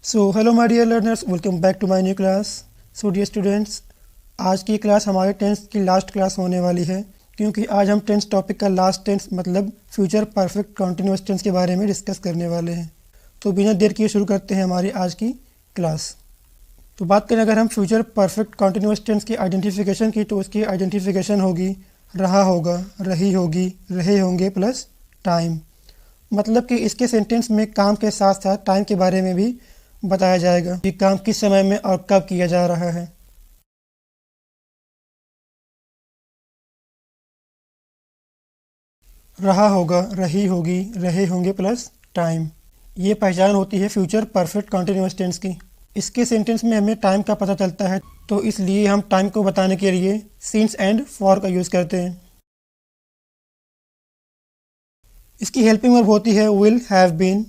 So hello my dear learners, welcome back to my new class. So dear students, आज की class हमारे tense की last class होने वाली है, क्योंकि आज हम टेंस टॉपिक का लास्ट टेंस मतलब फ्यूचर परफेक्ट कॉन्टिन्यूअस टेंस के बारे में डिस्कस करने वाले हैं। तो बिना देर किए शुरू करते हैं हमारी आज की क्लास। तो बात करें अगर हम फ्यूचर परफेक्ट कॉन्टिन्यूअस टेंस की आइडेंटिफिकेशन की, तो उसकी आइडेंटिफिकेशन होगी रहा होगा, रही होगी, रहे होंगे प्लस टाइम। मतलब कि इसके सेंटेंस में काम के साथ साथ टाइम के बारे में भी बताया जाएगा कि काम किस समय में और कब किया जा रहा है। रहा होगा, रही होगी, रहे होंगे प्लस टाइम, ये पहचान होती है फ्यूचर परफेक्ट कॉन्टिन्यूअस टेंस की। इसके सेंटेंस में हमें टाइम का पता चलता है, तो इसलिए हम टाइम को बताने के लिए सिंस एंड फॉर का यूज़ करते हैं। इसकी हेल्पिंग वर्ब होती है विल हैव बीन।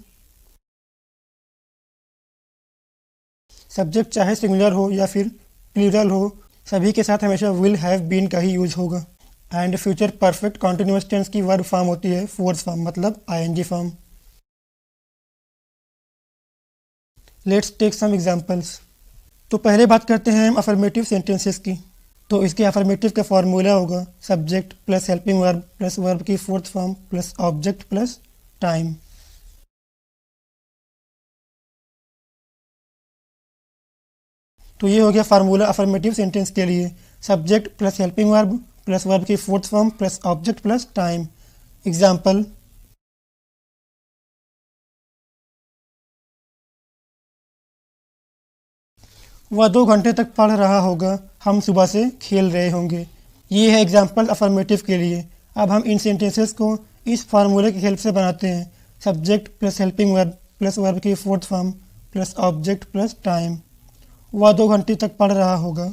सब्जेक्ट चाहे सिंगुलर हो या फिर प्लूरल हो, सभी के साथ हमेशा विल हैव बीन का ही यूज होगा। And future perfect continuous tense की वर्ब फॉर्म होती है फोर्स फॉर्म, मतलब ING form. Let's take some examples. तो पहले बात करते हैं हम अफर्मेटिव सेंटेंसेस की। तो इसके अफर्मेटिव का फॉर्मूला होगा subject plus helping verb plus verb की fourth form plus object plus time. तो ये हो गया फार्मूला अफर्मेटिव सेंटेंस के लिए, subject plus helping verb plus verb की fourth form plus object plus time. Example, वह 2 घंटे तक पढ़ रहा होगा, हम सुबह से खेल रहे होंगे। ये है एग्जाम्पल अफर्मेटिव के लिए। अब हम इन सेंटेंसेस को इस फार्मूले की हेल्प से बनाते हैं, subject plus helping verb plus verb की fourth form plus object plus time. वह 2 घंटे तक पढ़ रहा होगा।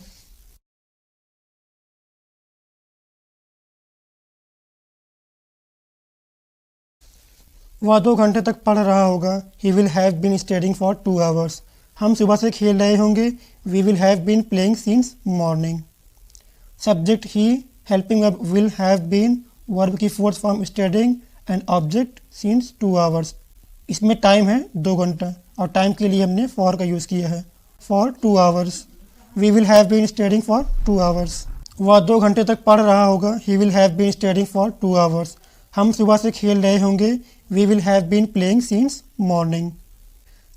वह 2 घंटे तक पढ़ रहा होगा, he will have been studying for 2 hours. हम सुबह से खेल रहे होंगे, we will have been playing since morning. Subject he, helping verb will have been, verb की fourth form studying and object since 2 hours. इसमें टाइम है 2 घंटा और टाइम के लिए हमने फॉर का यूज़ किया है, for 2 hours. We will have been studying for 2 hours. वह 2 घंटे तक पढ़ रहा होगा, he will have been studying for 2 hours. हम सुबह से खेल रहे होंगे, we will have been playing since morning.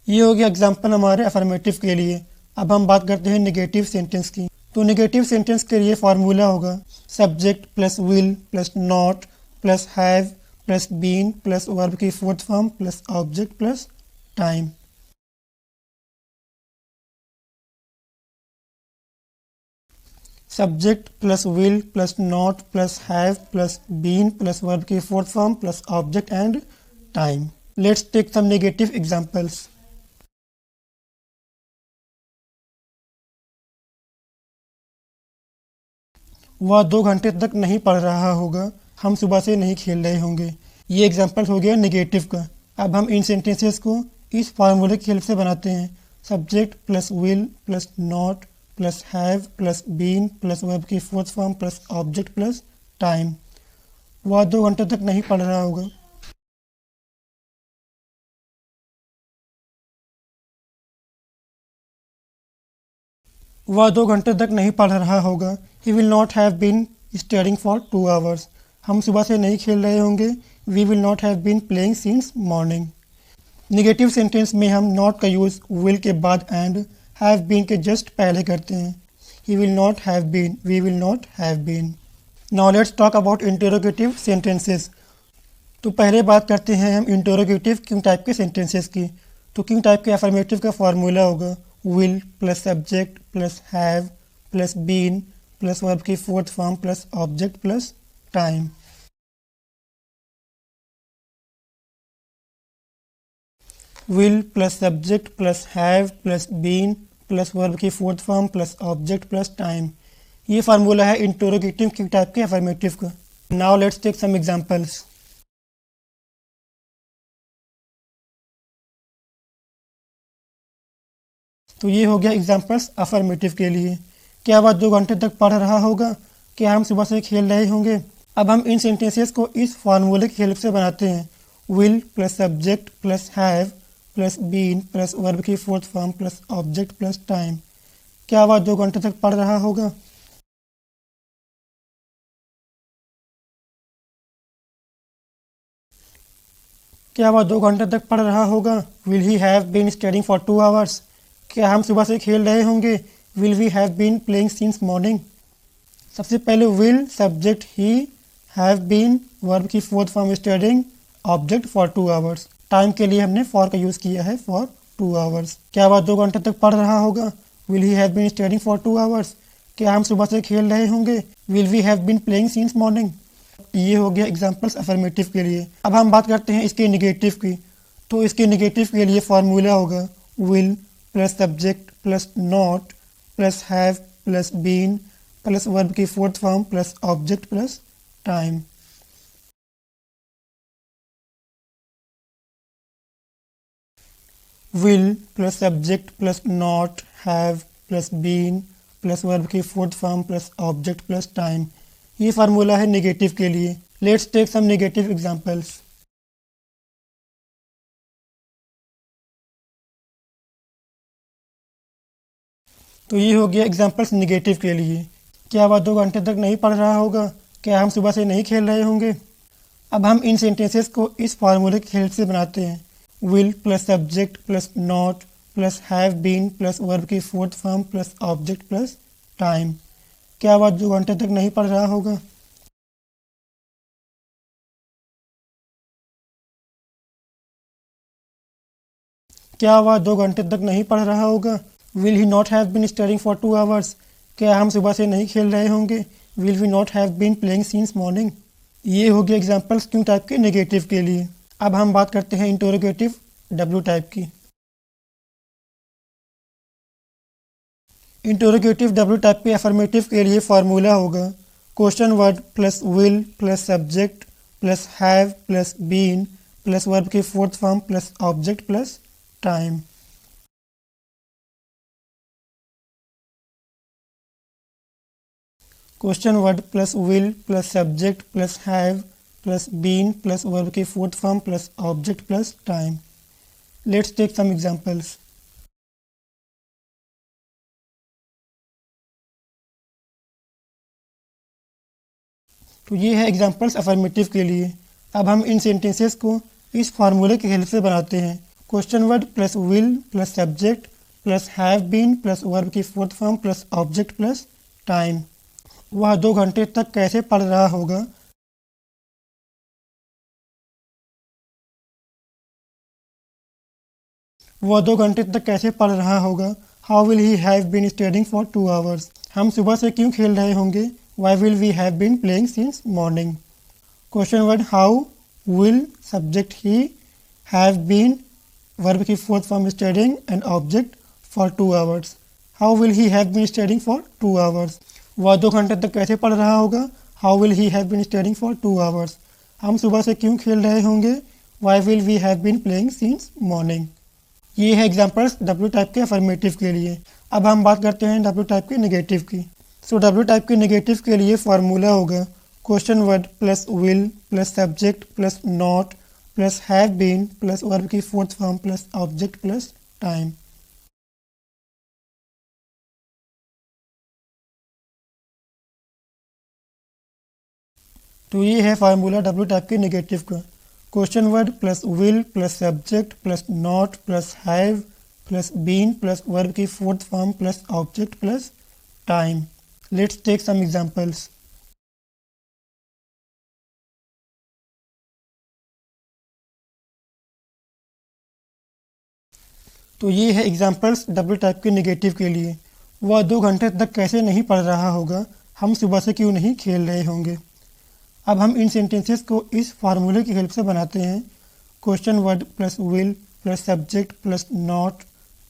ये हो गया एग्जाम्पल हमारे अफर्मेटिव के लिए। अब हम बात करते हैं नेगेटिव सेंटेंस की। तो नेगेटिव सेंटेंस के लिए फार्मूला होगा subject plus will plus not plus have plus been plus verb की fourth form plus object plus time. Subject plus will plus not plus have plus been plus verb की fourth form plus object and time. Let's take some negative examples. वह 2 घंटे तक नहीं पढ़ रहा होगा, हम सुबह से नहीं खेल रहे होंगे। ये एग्जाम्पल हो गया नेगेटिव का। अब हम इन सेंटेंसेस को इस फार्मूले की हेल्प से बनाते हैं, subject plus will plus not plus have plus been plus verb की fourth form plus object plus time. वह 2 घंटे तक नहीं पढ़ रहा होगा। वह 2 घंटे तक नहीं पढ़ रहा होगा, he will not have been studying for 2 hours. हम सुबह से नहीं खेल रहे होंगे, we will not have been playing since morning. Negative sentence में हम नॉट का यूज़ विल के बाद एंड हैव बीन के जस्ट पहले करते हैं, he will not have been, we will not have been. Now let's talk about interrogative sentences. तो पहले बात करते हैं हम इंटरोगेटिव किंग टाइप के सेंटेंसेस की। तो किंग टाइप के अफर्मेटिव का फॉर्मूला होगा will plus subject plus have plus been plus verb की fourth form plus object plus time. Will plus subject plus have plus been plus verb की fourth form plus object plus time. ये formula है interrogative king type के affirmative का। Now let's take some examples. तो ये हो गया examples affirmative के लिए। क्या वह 2 घंटे तक पढ़ रहा होगा, क्या हम सुबह से खेल रहे होंगे। अब हम इन सेंटेंसेस को इस फार्मूले की हेल्प से बनाते हैं, will plus subject plus have plus been plus verb की fourth form plus object plus time. क्या वह 2 घंटे तक पढ़ रहा होगा? क्या वह 2 घंटे तक पढ़ रहा होगा? Will he have been studying for 2 hours? क्या हम सुबह से खेल रहे होंगे? Will we have been playing since morning? सबसे पहले will subject he, have been verb की fourth form studying, object for 2 hours. Time के लिए हमने फॉर का यूज़ किया है फॉर 2 आवर्स। क्या वह 2 घंटे तक पढ़ रहा होगा? Will he have been studying for 2 hours? क्या हम सुबह से खेल रहे होंगे? Will we have been playing since morning? ये हो गया एग्जाम्पल्स अफर्मेटिव के लिए। अब हम बात करते हैं इसके निगेटिव की। तो इसके निगेटिव के लिए फार्मूला होगा will plus subject plus not plus have plus been plus verb की fourth form plus object plus time. Will plus subject plus not have plus been plus verb की fourth form plus object plus time. ये formula है negative के लिए। Let's take some negative examples. तो ये हो गया एग्जांपल्स नेगेटिव के लिए। क्या वह 2 घंटे तक नहीं पढ़ रहा होगा? क्या हम सुबह से नहीं खेल रहे होंगे? अब हम इन सेंटेंसेस को इस फार्मूले की हेल्प से बनाते हैं। Will plus subject plus not plus have been plus verb की fourth form plus object plus time. क्या वह 2 घंटे तक नहीं पढ़ रहा होगा? क्या वह 2 घंटे तक नहीं पढ़ रहा होगा? Will he not have been studying for 2 hours? क्या हम सुबह से नहीं खेल रहे होंगे? Will we not have been playing since morning? ये हो गया एग्जाम्पल्स क्यों टाइप के नेगेटिव के लिए। अब हम बात करते हैं इंटरोगेटिव डब्ल्यू टाइप की। इंटरोगेटिव डब्ल्यू टाइप के अफर्मेटिव के लिए फार्मूला होगा question word plus will plus subject plus have plus been plus verb की fourth form plus object plus time. Question word plus will plus subject plus have plus been plus verb की fourth form plus object plus time. Let's take some examples. तो ये है examples affirmative के लिए। अब हम इन sentences को इस फार्मूले की हेल्प से बनाते हैं। Question word plus will plus subject plus have been plus verb की fourth form plus object plus time. वह 2 घंटे तक कैसे पढ़ रहा होगा? वह 2 घंटे तक कैसे पढ़ रहा होगा? How will he have been studying for 2 hours? हम सुबह से क्यों खेल रहे होंगे? Why will we have been playing since morning? Question word how will subject he, have been verb की fourth form studying and object for 2 hours. How will he have been studying for 2 hours? वह 2 घंटे तक कैसे पढ़ रहा होगा? How will he have been studying for 2 hours? हम सुबह से क्यों खेल रहे होंगे? Why will we have been playing since morning? ये है एग्जांपल्स डब्ल्यू टाइप के अफर्मेटिव के लिए। अब हम बात करते हैं डब्ल्यू टाइप के नेगेटिव की। सो डब्ल्यू टाइप के नेगेटिव के लिए फार्मूला होगा question word plus will plus subject plus not plus have been plus verb की fourth form plus object plus time. तो ये है फार्मूला डब्ल्यू टाइप के नेगेटिव का। Question word plus will plus subject plus not plus have plus been plus verb की fourth form plus object plus time. Let's take some examples. तो ये है examples W type के negative के लिए। वह 2 घंटे तक कैसे नहीं पढ़ रहा होगा? हम सुबह से क्यों नहीं खेल रहे होंगे? अब हम इन सेंटेंसेस को इस फार्मूले की हेल्प से बनाते हैं। Question word plus will plus subject plus not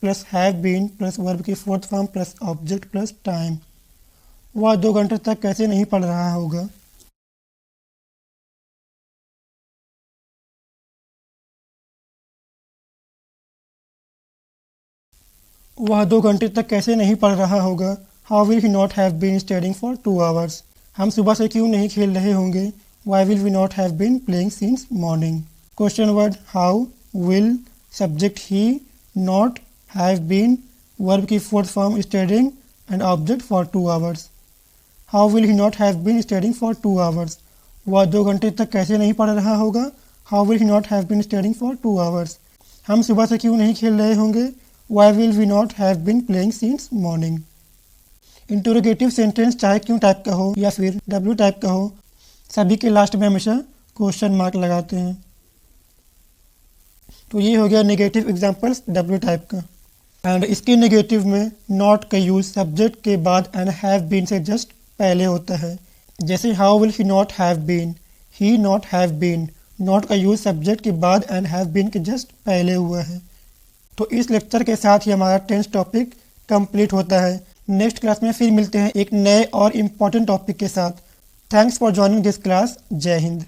plus have been plus verb की fourth form plus object plus time. वह 2 घंटे तक कैसे नहीं पढ़ रहा होगा? वह 2 घंटे तक कैसे नहीं पढ़ रहा होगा? How will he not have been studying for 2 hours? हम सुबह से क्यों नहीं खेल रहे होंगे? Why will we not have been playing since morning? Question word how will subject he, not, have been, verb की fourth form studying and object for 2 hours. How will he not have been studying for 2 hours? वह 2 घंटे तक कैसे नहीं पढ़ रहा होगा? How will he not have been studying for 2 hours? हम सुबह से क्यों नहीं खेल रहे होंगे? Why will we not have been playing since morning? Interrogative sentence चाहे क्यों टाइप का हो या फिर डब्ल्यू टाइप का हो, सभी के लास्ट में हमेशा क्वेश्चन मार्क लगाते हैं। तो ये हो गया नेगेटिव एग्जांपल्स डब्ल्यू टाइप का। एंड इसके नेगेटिव में नॉट का यूज सब्जेक्ट के बाद एंड हैव बीन से जस्ट पहले होता है। जैसे how will he not have been, he not have been, not का यूज सब्जेक्ट के बाद एंड हैव बीन के जस्ट पहले हुआ है। तो इस लेक्चर के साथ ही हमारा 10th टॉपिक कंप्लीट होता है। नेक्स्ट क्लास में फिर मिलते हैं एक नए और इम्पोर्टेंट टॉपिक के साथ। Thanks for joining this class. जय हिंद।